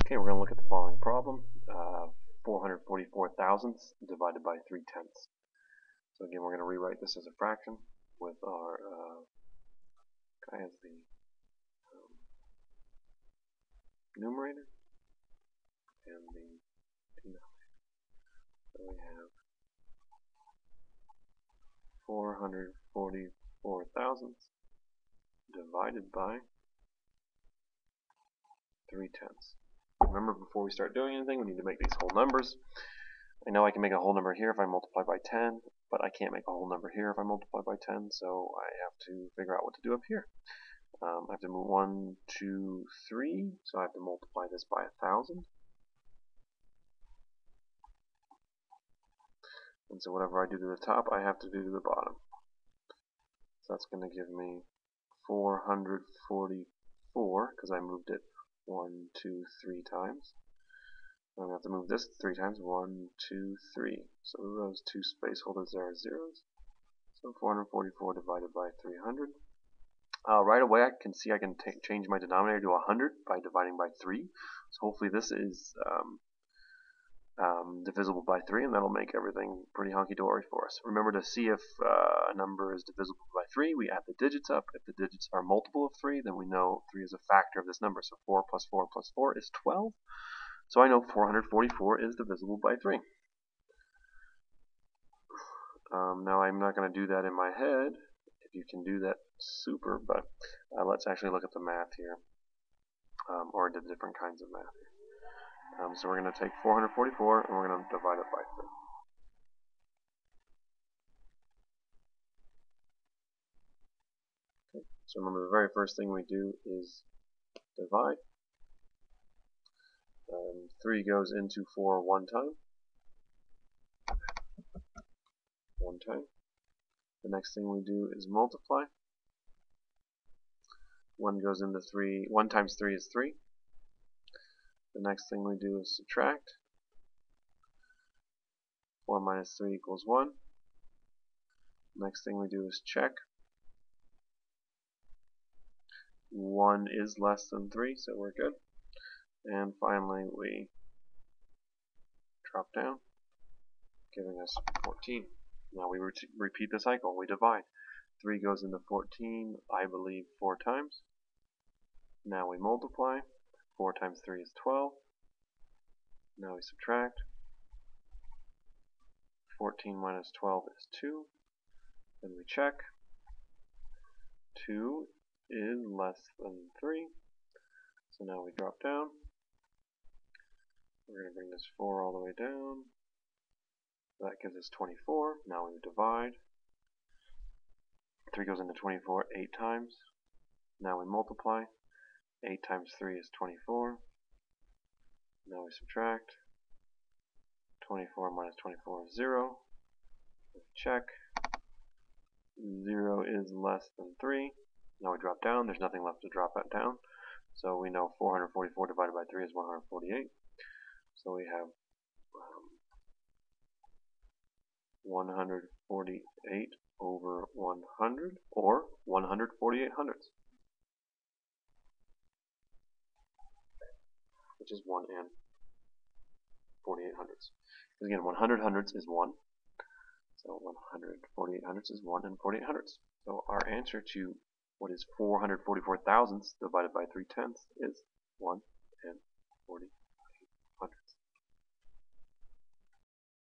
Okay, we're going to look at the following problem. 444 thousandths divided by 3/10. So again, we're going to rewrite this as a fraction with our guy as the numerator and the denominator. So we have 444 thousandths divided by 3/10. Remember, before we start doing anything, we need to make these whole numbers. I know I can make a whole number here if I multiply by 10, but I can't make a whole number here if I multiply by 10, so I have to figure out what to do up here. I have to move 1, 2, 3, so I have to multiply this by 1,000. And so whatever I do to the top, I have to do to the bottom. So that's going to give me 444, because I moved it 1, 2, 3 times. I'm going to have to move this 3 times. 1, 2, 3. So those two space holders there are zeros. So 444 divided by 300. Right away I can see I can change my denominator to 100 by dividing by 3. So hopefully this is divisible by 3, and that'll make everything pretty hunky-dory for us. Remember, to see if a number is divisible by 3, we add the digits up. If the digits are multiple of 3, then we know 3 is a factor of this number. So 4 plus 4 plus 4 is 12. So I know 444 is divisible by 3. Now I'm not going to do that in my head. If you can do that, super, but let's actually look at the math here, or the different kinds of math here. So we're going to take 444 and we're going to divide it by 3. Okay. So remember, the very first thing we do is divide. 3 goes into 4 one time. The next thing we do is multiply. 1 goes into 3. 1 times 3 is 3. The next thing we do is subtract. 4 minus 3 equals 1. Next thing we do is check. 1 is less than 3, so we're good. And finally we drop down, giving us 14. Now we repeat the cycle. We divide. 3 goes into 14, I believe, 4 times. Now we multiply. 4 times 3 is 12. Now we subtract. 14 minus 12 is 2. Then we check. 2 is less than 3. So now we drop down. We're going to bring this 4 all the way down. That gives us 24. Now we divide. 3 goes into 24 8 times. Now we multiply. 8 times 3 is 24. Now we subtract. 24 minus 24 is 0. Check. 0 is less than 3. Now we drop down. There's nothing left to drop that down. So we know 444 divided by 3 is 148. So we have 148 over 100, or 148 hundredths, which is 1 and 48 hundredths. Because again, 100 hundredths is 1. So 148 hundredths is 1 and 48 hundredths. So our answer to what is 444 thousandths divided by 3/10 is 1